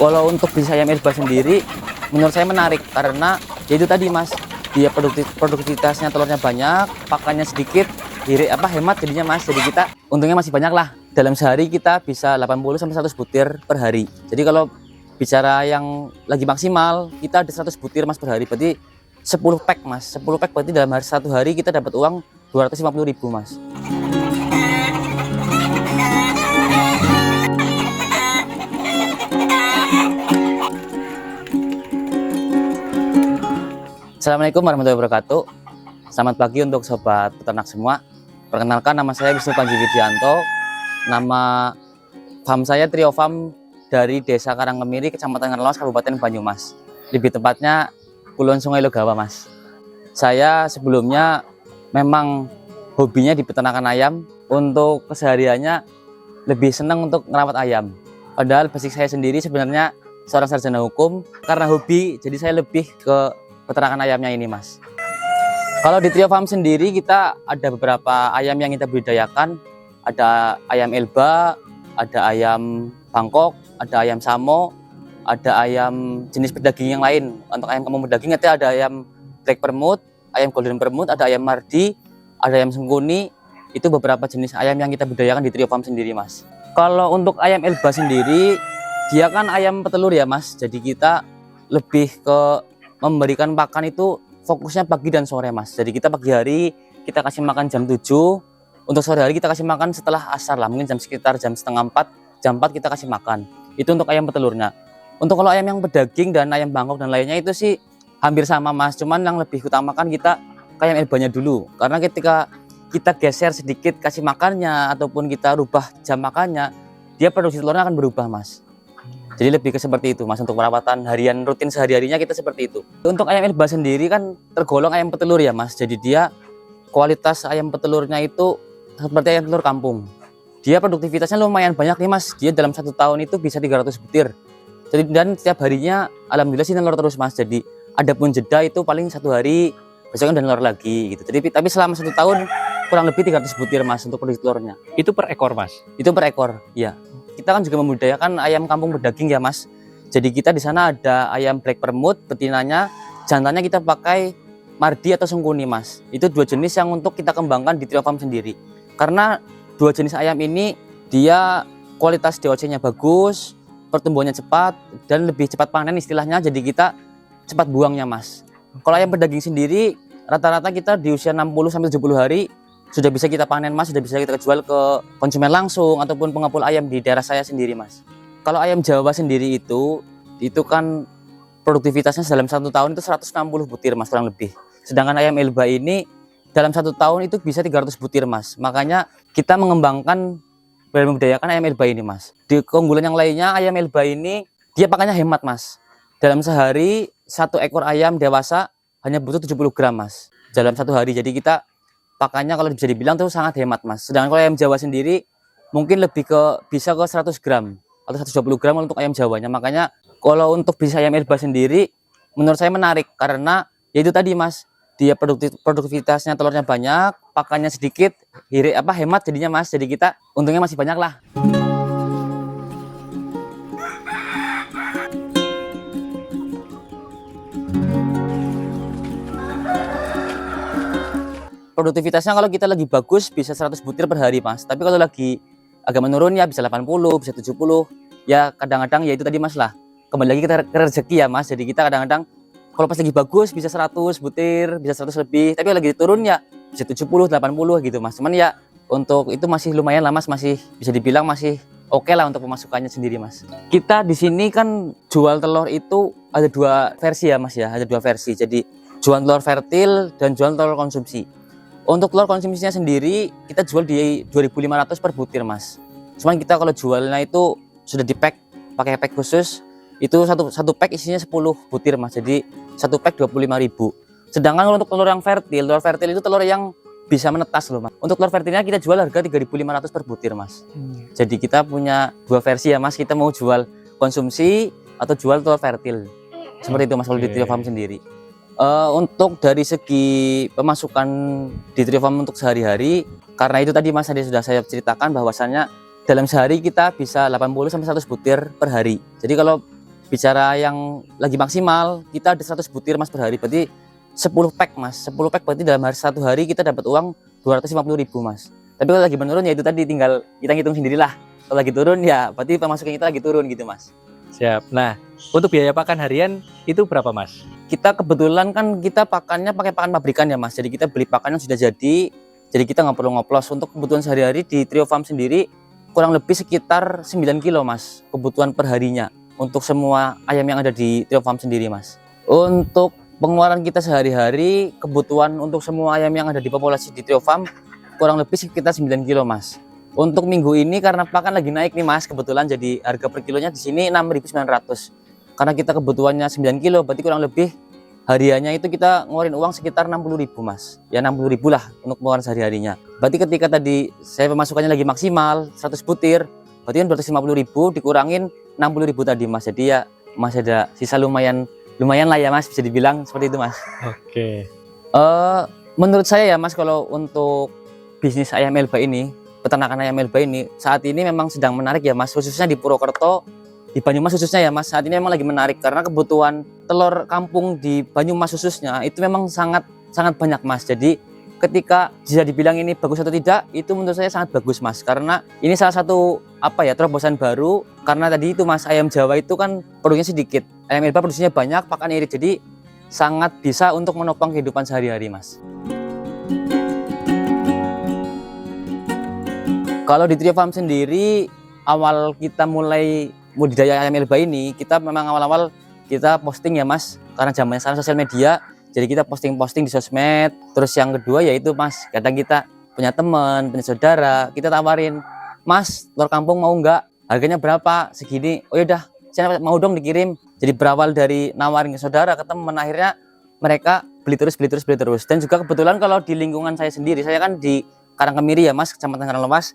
Kalau untuk bisnis ayam Elba sendiri, menurut saya menarik karena ya itu tadi mas, dia produktivitasnya telurnya banyak, pakannya sedikit, hemat jadinya mas. Jadi kita untungnya masih banyak lah. Dalam sehari kita bisa 80 sampai 100 butir per hari. Jadi kalau bicara yang lagi maksimal, kita ada 100 butir mas per hari. Berarti 10 pack mas. 10 pack berarti dalam satu hari kita dapat uang 250.000 mas. Assalamualaikum warahmatullahi wabarakatuh. Selamat pagi untuk sobat peternak semua. Perkenalkan, nama saya Wisnu Panji Widianto. Nama farm saya Trio Farm dari Desa Karangkemiri, Kecamatan Ngerlos, Kabupaten Banyumas. Lebih tepatnya Kulon Sungai Logawa, mas. Saya sebelumnya memang hobinya di peternakan ayam. Untuk kesehariannya lebih senang untuk merawat ayam. Padahal basic saya sendiri sebenarnya seorang sarjana hukum. Karena hobi, jadi saya lebih ke peternakan ayamnya ini, mas. Kalau di Trio Farm sendiri kita ada beberapa ayam yang kita budidayakan. Ada ayam Elba, ada ayam Bangkok, ada ayam Samo, ada ayam jenis pedaging yang lain. Untuk ayam kampung pedaging itu ada ayam Black Permut, ayam Golden Permut, ada ayam Mardi, ada ayam Sengkuni. Itu beberapa jenis ayam yang kita budidayakan di Trio Farm sendiri, mas. Kalau untuk ayam Elba sendiri, dia kan ayam petelur ya, mas. Jadi kita lebih ke memberikan pakan itu fokusnya pagi dan sore, mas. Jadi kita pagi hari kita kasih makan jam 7. Untuk sore hari kita kasih makan setelah asar lah, mungkin sekitar jam setengah 4, jam 4 kita kasih makan. Itu untuk ayam petelurnya. Untuk kalau ayam yang pedaging dan ayam Bangkok dan lainnya itu sih hampir sama, mas. Cuman yang lebih utamakan kita ke ayam Elbanya dulu. Karena ketika kita geser sedikit kasih makannya ataupun kita rubah jam makannya, dia produksi telurnya akan berubah, mas. Jadi lebih ke seperti itu, mas. Untuk perawatan harian rutin sehari-harinya kita seperti itu. Untuk ayam Elba sendiri kan tergolong ayam petelur ya, mas. Jadi dia kualitas ayam petelurnya itu seperti ayam telur kampung. Dia produktivitasnya lumayan banyak nih, mas. Dia dalam 1 tahun itu bisa 300 butir. Jadi dan setiap harinya alhamdulillah sih telur terus, mas. Jadi ada pun jeda itu paling 1 hari besoknya udah telur lagi gitu. Jadi tapi selama 1 tahun kurang lebih 300 butir, mas, untuk produksi telurnya. Itu per ekor, mas? Itu per ekor, ya. Kita kan juga membudidayakan ayam kampung pedaging ya, mas. Jadi kita di sana ada ayam Black Permut, betinanya, jantannya kita pakai Mardi atau Sengkuni, mas. Itu 2 jenis yang untuk kita kembangkan di Trio Farm sendiri. Karena 2 jenis ayam ini dia kualitas DOC-nya bagus, pertumbuhannya cepat dan lebih cepat panen istilahnya. Jadi kita cepat buangnya, mas. Kalau ayam pedaging sendiri rata-rata kita di usia 60 sampai 70 hari sudah bisa kita panen, mas, sudah bisa kita jual ke konsumen langsung ataupun pengepul ayam di daerah saya sendiri, mas. Kalau ayam Jawa sendiri itu kan produktivitasnya dalam 1 tahun itu 160 butir, mas, kurang lebih. Sedangkan ayam Elba ini dalam 1 tahun itu bisa 300 butir, mas. Makanya kita mengembangkan dan membudidayakan ayam Elba ini, mas. Di keunggulan yang lainnya, ayam Elba ini dia pakannya hemat, mas. Dalam sehari 1 ekor ayam dewasa hanya butuh 70 gram, mas, dalam 1 hari. Jadi kita pakannya kalau bisa dibilang tuh sangat hemat, mas. Sedangkan kalau ayam Jawa sendiri mungkin lebih bisa ke 100 gram atau 120 gram untuk ayam Jawanya. Makanya kalau untuk bisnis ayam Elba sendiri menurut saya menarik karena ya itu tadi, mas, dia produktivitasnya telurnya banyak, pakannya sedikit, hemat jadinya, mas. Jadi kita untungnya masih banyak lah. Produktivitasnya kalau kita lagi bagus bisa 100 butir per hari, mas. Tapi kalau lagi agak menurun ya bisa 80, bisa 70. Ya kadang-kadang ya itu tadi, mas lah. Kembali lagi kita ke rezeki ya, mas. Jadi kita kadang-kadang kalau pas lagi bagus bisa 100 butir, bisa 100 lebih. Tapi kalau lagi turun ya bisa 70, 80 gitu, mas. Cuman ya untuk itu masih lumayan lah, mas. Masih bisa dibilang masih oke lah untuk pemasukannya sendiri, mas. Kita di sini kan jual telur itu ada 2 versi ya, mas ya. Ada 2 versi. Jadi jual telur fertil dan jual telur konsumsi. Untuk telur konsumsinya sendiri kita jual di 2.500 per butir, mas. Cuman kita kalau jualnya itu sudah di pack pakai pack khusus. Itu satu pack isinya 10 butir, mas. Jadi 1 pack 25.000. Sedangkan untuk telur yang fertil itu telur yang bisa menetas loh, mas. Untuk telur fertilnya kita jual harga 3.500 per butir, mas. Jadi kita punya 2 versi ya, mas. Kita mau jual konsumsi atau jual telur fertil. Seperti itu, mas, kalau di Trio Farm sendiri. Untuk dari segi pemasukan di Trio Farm untuk sehari-hari, karena itu tadi, mas, tadi sudah saya ceritakan bahwasannya dalam sehari kita bisa 80 sampai 100 butir per hari. Jadi kalau bicara yang lagi maksimal, kita ada 100 butir mas per hari, berarti 10 pack mas. 10 pack berarti dalam satu hari kita dapat uang 250.000 mas. Tapi kalau lagi menurun ya itu tadi tinggal kita ngitung sendirilah. Kalau lagi turun ya berarti pemasukan kita lagi turun gitu mas. Siap. Nah, untuk biaya pakan harian itu berapa mas? Kita kebetulan kan kita pakannya pakai pakan pabrikan ya mas. Jadi kita beli pakan yang sudah jadi kita nggak perlu ngoplos. Untuk kebutuhan sehari-hari di Trio Farm sendiri kurang lebih sekitar 9 kilo mas kebutuhan per harinya untuk semua ayam yang ada di Trio Farm sendiri mas. Untuk pengeluaran kita sehari-hari, kebutuhan untuk semua ayam yang ada di populasi di Trio Farm kurang lebih sekitar 9 kilo mas. Untuk minggu ini karena pakan lagi naik nih mas, kebetulan jadi harga per kilonya di sini 6.900. Karena kita kebutuhannya 9 kilo, berarti kurang lebih hariannya itu kita ngeluarin uang sekitar 60.000 mas. Ya 60.000 lah untuk pengeluaran sehari-harinya. Berarti ketika tadi saya pemasukannya lagi maksimal 100 butir, berarti kan 250.000 dikurangin 60.000 tadi mas. Jadi ya masih ada sisa lumayan lah ya mas, bisa dibilang seperti itu mas. Oke. Menurut saya ya mas, kalau untuk bisnis ayam Elba ini, peternakan ayam Elba ini saat ini memang sedang menarik ya mas, khususnya di Purwokerto, di Banyumas khususnya ya mas. Saat ini memang lagi menarik karena kebutuhan telur kampung di Banyumas khususnya itu memang sangat banyak mas. Jadi ketika bisa dibilang ini bagus atau tidak, itu menurut saya sangat bagus mas, karena ini salah satu terobosan baru. Karena tadi itu mas, ayam Jawa itu kan produknya sedikit, ayam Elba produksinya banyak, pakan irit, jadi sangat bisa untuk menopang kehidupan sehari-hari mas. Kalau di Trio Farm sendiri, awal kita mulai budidaya ayam Elba ini, kita memang awal-awal kita posting ya mas, karena zamannya sekarang sosial media, jadi kita posting di sosmed. Terus yang kedua yaitu mas, kadang kita punya teman, punya saudara, kita tawarin, mas telur kampung mau nggak, harganya berapa, segini, oh yaudah saya mau dong dikirim. Jadi berawal dari nawarin ke saudara, ke teman, akhirnya mereka beli terus. Dan juga kebetulan kalau di lingkungan saya sendiri, saya kan di Karangkemiri ya mas, Kecamatan Karanglepas.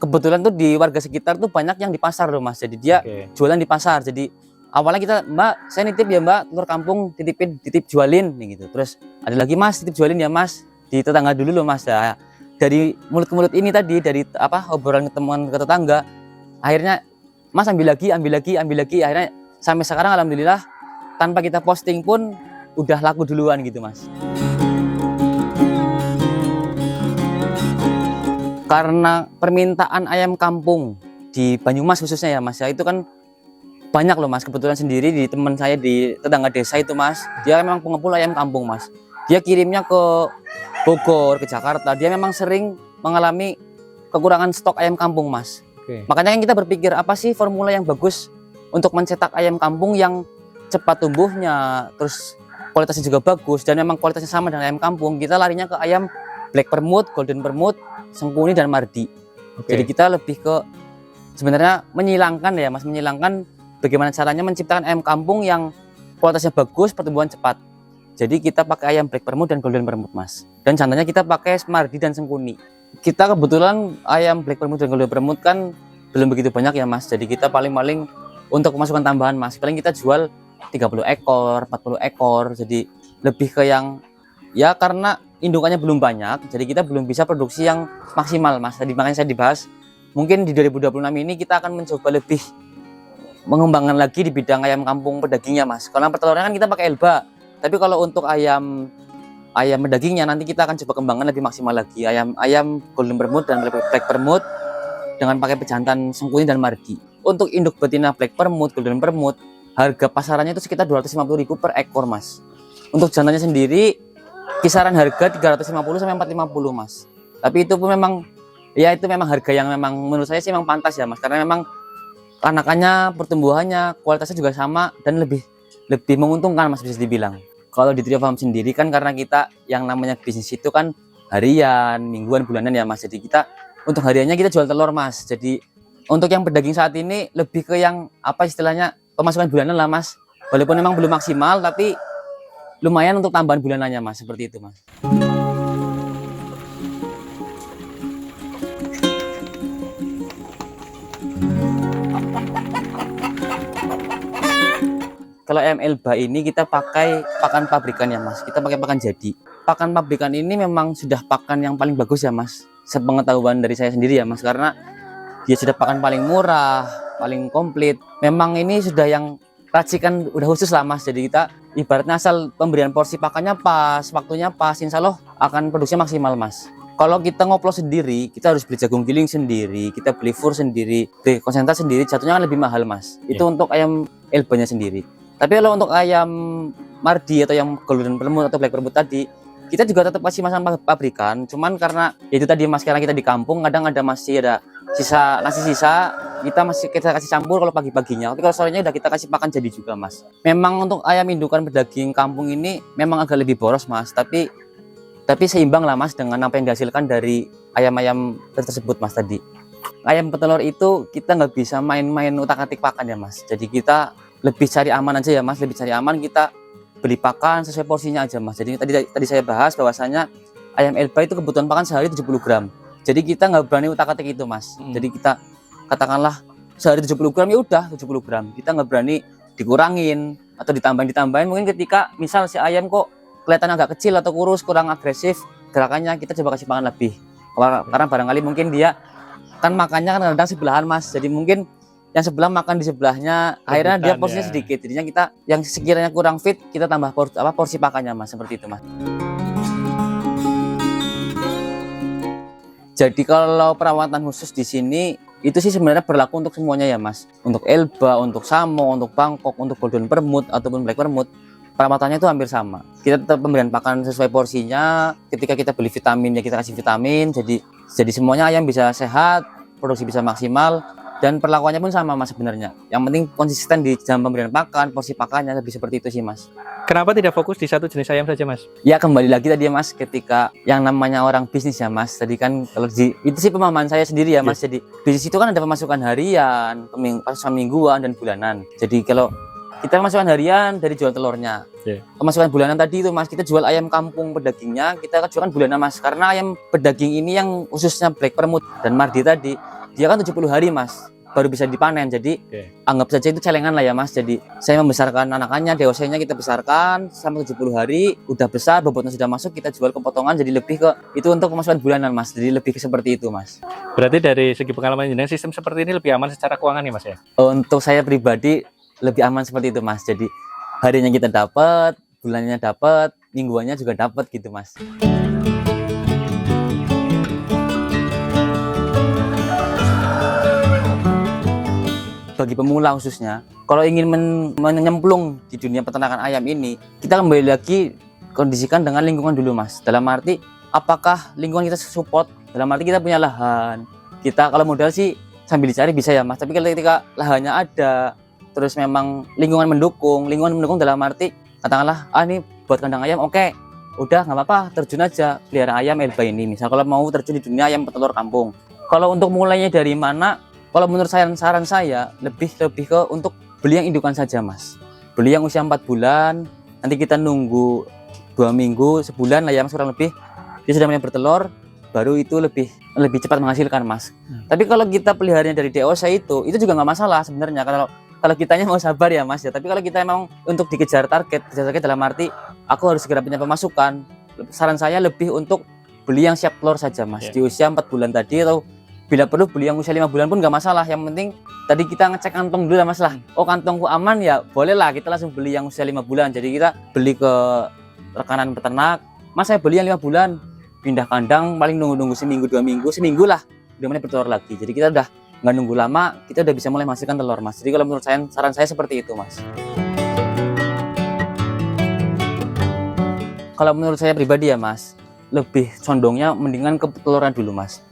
Kebetulan tuh di warga sekitar tuh banyak yang di pasar loh mas, jadi dia jualan di pasar. Jadi awalnya kita, mbak saya nitip ya mbak telur kampung, titip jualin nih gitu. Terus ada lagi mas titip jualin ya mas, di tetangga dulu loh mas. Nah, dari mulut ke mulut ini tadi, dari obrolan teman ke tetangga, akhirnya mas ambil lagi, akhirnya sampai sekarang alhamdulillah tanpa kita posting pun udah laku duluan gitu mas. Karena permintaan ayam kampung di Banyumas khususnya ya mas ya, itu kan banyak loh mas. Kebetulan sendiri di teman saya di tetangga desa itu mas, dia memang pengepul ayam kampung mas. Dia kirimnya ke Bogor, ke Jakarta, dia memang sering mengalami kekurangan stok ayam kampung mas. Makanya kan kita berpikir, apa sih formula yang bagus untuk mencetak ayam kampung yang cepat tumbuhnya, terus kualitasnya juga bagus, dan memang kualitasnya sama dengan ayam kampung. Kita larinya ke ayam Black Permut, Golden Permut, Sengkuni, dan Mardi. Jadi kita lebih ke sebenarnya menyilangkan ya mas, bagaimana caranya menciptakan ayam kampung yang kualitasnya bagus, pertumbuhan cepat. Jadi kita pakai ayam Black Permut dan Golden Permut mas. Dan jantannya kita pakai Mardi dan Sengkuni. Kita kebetulan ayam Black Permut dan Golden Permut kan belum begitu banyak ya mas. Jadi kita paling-paling untuk pemasukan tambahan mas, paling kita jual 30 ekor, 40 ekor. Jadi lebih ke yang ya karena indukannya belum banyak, jadi kita belum bisa produksi yang maksimal mas. Tadi makanya saya dibahas, mungkin di 2026 ini kita akan mencoba lebih mengembangkan lagi di bidang ayam kampung pedagingnya mas. Karena pertelurnya kan kita pakai Elba, tapi kalau untuk ayam pedagingnya nanti kita akan coba kembangkan lebih maksimal lagi. Ayam Golden Permut dan Black Permut dengan pakai pejantan Sengkuni dan Mardi. Untuk induk betina Black Permut, Golden Permut, harga pasarannya itu sekitar 250.000 per ekor mas. Untuk jantannya sendiri kisaran harga 350 sampai 450 mas. Tapi itu pun memang ya itu memang harga yang memang menurut saya sih memang pantas ya mas, karena memang anakannya, pertumbuhannya, kualitasnya juga sama dan lebih menguntungkan mas, bisa dibilang. Kalau di Trio Farm sendiri kan karena kita yang namanya bisnis itu kan harian, mingguan, bulanan ya mas. Jadi kita untuk hariannya kita jual telur mas. Jadi untuk yang pedaging saat ini lebih ke yang istilahnya pemasukan bulanan lah mas. Walaupun memang belum maksimal tapi lumayan untuk tambahan bulanannya mas, seperti itu mas. Kalau ayam Elba ini kita pakai pakan pabrikan ya mas, kita pakai pakan jadi. Pakan pabrikan ini memang sudah pakan yang paling bagus ya mas, sepengetahuan dari saya sendiri ya mas, karena dia sudah pakan paling murah, paling komplit. Memang ini sudah yang racikan udah khusus lah mas. Jadi kita ibaratnya asal pemberian porsi pakannya pas, waktunya pas, insya Allah akan produksinya maksimal mas. Kalau kita ngoplos sendiri, kita harus beli jagung giling sendiri, kita beli fur sendiri, beli konsentrat sendiri, jatuhnya kan lebih mahal mas. Itu untuk ayam Elbanya sendiri. Tapi kalau untuk ayam Mardi atau yang golden permut atau black permut tadi, kita juga tetap kasih masan pabrikan. Cuman karena itu tadi mas, karena kita di kampung kadang masih ada sisa nasi sisa, kita kasih campur kalau pagi-paginya. Tapi kalau sorenya udah kita kasih pakan jadi juga mas. Memang untuk ayam indukan berdaging kampung ini memang agak lebih boros mas, tapi seimbang lah mas dengan apa yang dihasilkan dari ayam-ayam tersebut mas tadi. Ayam petelur itu kita nggak bisa main-main utak-atik pakan ya mas. Jadi kita lebih cari aman aja ya mas, lebih cari aman, kita beli pakan sesuai porsinya aja mas. Jadi tadi saya bahas bahwasanya ayam Elba itu kebutuhan pakan sehari 70 gram. Jadi kita nggak berani utak-atik itu mas. Jadi kita katakanlah sehari 70 gram ya udah 70 gram. Kita nggak berani dikurangin atau ditambahin. Mungkin ketika misal si ayam kok kelihatan agak kecil atau kurus, kurang agresif gerakannya, kita coba kasih makan lebih. Karena barangkali mungkin dia kan makannya kan kadang sebelahan mas. Jadi mungkin yang sebelah makan di sebelahnya, akhirnya dia porsinya sedikit. Jadinya kita yang sekiranya kurang fit, kita tambah porsi pakannya mas, seperti itu mas. Jadi kalau perawatan khusus di sini itu sih sebenarnya berlaku untuk semuanya ya mas. Untuk Elba, untuk Samo, untuk Bangkok, untuk golden permut ataupun black permut, perawatannya itu hampir sama. Kita tetap pemberian pakan sesuai porsinya. Ketika kita beli vitamin ya kita kasih vitamin. Jadi semuanya ayam bisa sehat, produksi bisa maksimal, dan perlakuannya pun sama mas sebenarnya. Yang penting konsisten di jam pemberian pakan, porsi pakannya lebih seperti itu sih mas. Kenapa tidak fokus di satu jenis ayam saja mas? Ya kembali lagi tadi ya mas, ketika yang namanya orang bisnis ya mas. Tadi kan kalau itu sih pemahaman saya sendiri ya mas. Jadi bisnis itu kan ada pemasukan harian, pemasukan mingguan dan bulanan. Jadi kalau kita pemasukan harian dari jual telurnya, pemasukan bulanan tadi itu mas, kita jual ayam kampung pedagingnya, kita jualkan bulanan mas. Karena ayam pedaging ini yang khususnya black permut dan Mardi tadi, dia kan 70 hari mas baru bisa dipanen. Jadi anggap saja itu celengan lah ya mas. Jadi saya membesarkan anakannya, dewasanya kita besarkan sampai 70 hari udah besar, bobotnya sudah masuk, kita jual ke potongan. Jadi lebih ke itu untuk pemasukan bulanan mas. Jadi lebih ke seperti itu mas. Berarti dari segi pengalaman jenengan, sistem seperti ini lebih aman secara keuangan ya mas ya? Untuk saya pribadi lebih aman seperti itu mas. Jadi harinya kita dapat, bulannya dapat, mingguannya juga dapat gitu mas. Bagi pemula khususnya, kalau ingin menyemplung di dunia peternakan ayam ini, kita kembali lagi kondisikan dengan lingkungan dulu mas. Dalam arti apakah lingkungan kita support, dalam arti kita punya lahan, kita kalau modal sih sambil dicari bisa ya mas. Tapi ketika lahannya ada, terus memang lingkungan mendukung dalam arti katakanlah ini buat kandang ayam, oke, udah nggak apa-apa, terjun aja pelihara ayam Elba ini. Misal kalau mau terjun di dunia ayam petelur kampung, kalau untuk mulainya dari mana? Kalau menurut saran saya lebih ke untuk beli yang indukan saja mas. Beli yang usia 4 bulan, nanti kita nunggu 2 minggu, sebulan lah ya mas kurang lebih, dia sudah mulai bertelur, baru itu lebih cepat menghasilkan mas. Tapi kalau kita peliharanya dari dewasa itu juga nggak masalah sebenarnya kalau kitanya mau sabar ya mas ya. Tapi kalau kita memang untuk dikejar target dalam arti aku harus segera punya pemasukan, saran saya lebih untuk beli yang siap telur saja mas. Di usia 4 bulan tadi, atau bila perlu beli yang usia 5 bulan pun nggak masalah. Yang penting tadi kita ngecek kantong dulu lah mas lah. Oh kantongku aman ya, boleh lah kita langsung beli yang usia 5 bulan. Jadi kita beli ke rekanan peternak, mas saya beli yang 5 bulan, pindah kandang, paling nunggu seminggu 2 minggu, seminggu lah udah mulai bertelur lagi. Jadi kita udah nggak nunggu lama, kita udah bisa mulai menghasilkan telur mas. Jadi kalau menurut saya, saran saya seperti itu mas. Kalau menurut saya pribadi ya mas, lebih condongnya mendingan ke peteluran dulu mas.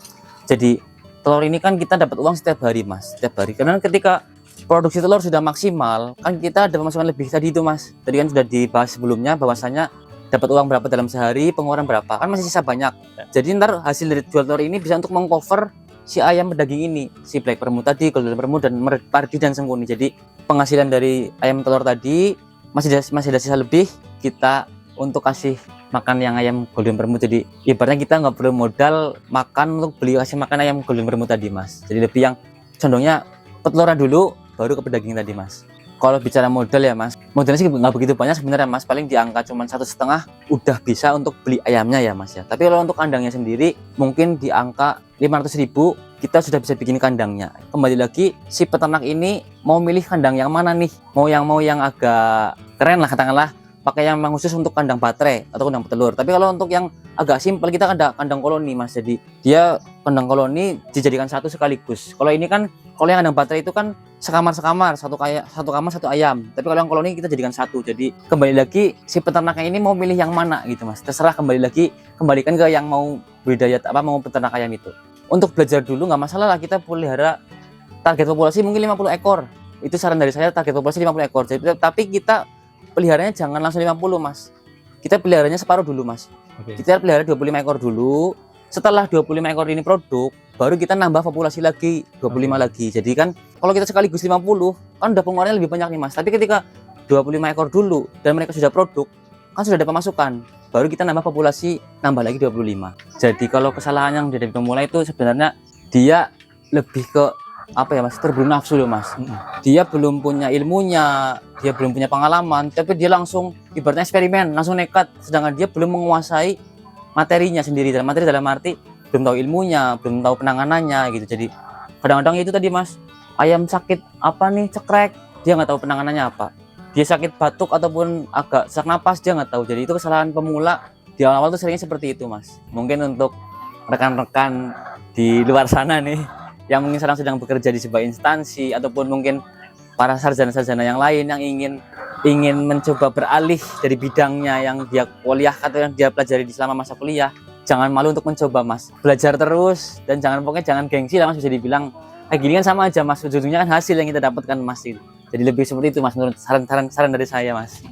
Jadi telur ini kan kita dapat uang setiap hari mas, setiap hari. Karena ketika produksi telur sudah maksimal, kan kita ada pemasukan lebih tadi itu mas. Tadi kan sudah dibahas sebelumnya bahwasanya dapat uang berapa dalam sehari, pengeluaran berapa, kan masih sisa banyak. Jadi ntar hasil dari jual telur ini bisa untuk mengcover si ayam pedaging ini, si black permut tadi, golden permut dan Mardi dan Sengkuni. Jadi penghasilan dari ayam telur tadi masih ada sisa lebih, kita untuk kasih makan yang ayam golden permut. Jadi ibaratnya kita nggak perlu modal makan untuk beli kasih makan ayam golden permut tadi mas. Jadi lebih yang condongnya peteluran dulu baru ke pedaging tadi mas. Kalau bicara modal ya mas, modalnya sih nggak begitu banyak sebenarnya mas, paling di angka cuma 1,5 udah bisa untuk beli ayamnya ya mas ya. Tapi kalau untuk kandangnya sendiri mungkin di angka 500.000 kita sudah bisa bikin kandangnya. Kembali lagi si peternak ini mau milih kandang yang mana nih, mau yang agak keren lah katakanlah, pakai yang memang khusus untuk kandang baterai atau kandang petelur. Tapi kalau untuk yang agak simpel kita kandang koloni mas, jadi dia kandang koloni dijadikan satu sekaligus. Kalau ini kan, kalau yang kandang baterai itu kan sekamar satu kamar satu ayam. Tapi kalau yang koloni kita jadikan satu. Jadi kembali lagi si peternaknya ini mau milih yang mana gitu mas, terserah, kembalikan ke yang mau budidaya mau peternak ayam itu. Untuk belajar dulu nggak masalah lah, kita pelihara target populasi mungkin 50 ekor. Itu saran dari saya, target populasi 50 ekor. Jadi, tapi kita peliharanya jangan langsung 50 mas. Kita peliharanya separuh dulu mas. Kita pelihara 25 ekor dulu. Setelah 25 ekor ini produk, baru kita nambah populasi lagi 25 lagi. Jadi kan kalau kita sekaligus 50 kan udah pengeluarannya lebih banyak nih mas. Tapi ketika 25 ekor dulu dan mereka sudah produk, kan sudah ada pemasukan, baru kita nambah populasi, nambah lagi 25. Jadi kalau kesalahan yang dari pemula itu sebenarnya dia lebih ke apa ya mas, terburu nafsu loh mas. Dia belum punya ilmunya, dia belum punya pengalaman, tapi dia langsung ibaratnya eksperimen, langsung nekat, sedangkan dia belum menguasai materinya sendiri. Dalam materi dalam arti belum tahu ilmunya, belum tahu penanganannya gitu. Jadi kadang-kadang itu tadi mas, ayam sakit apa nih, cekrek, dia nggak tahu penanganannya apa. Dia sakit batuk ataupun agak sesak napas, dia nggak tahu. Jadi itu kesalahan pemula di awal-awal tuh seringnya seperti itu mas. Mungkin untuk rekan-rekan di luar sana nih yang mungkin sekarang sedang bekerja di sebuah instansi, ataupun mungkin para sarjana-sarjana yang lain yang ingin mencoba beralih dari bidangnya yang dia kuliah atau yang dia pelajari di selama masa kuliah, jangan malu untuk mencoba mas. Belajar terus dan jangan gengsi lah mas, bisa dibilang kayak gini kan sama aja mas, ujung-ujungnya kan hasil yang kita dapatkan mas. Jadi lebih seperti itu mas, menurut saran dari saya mas.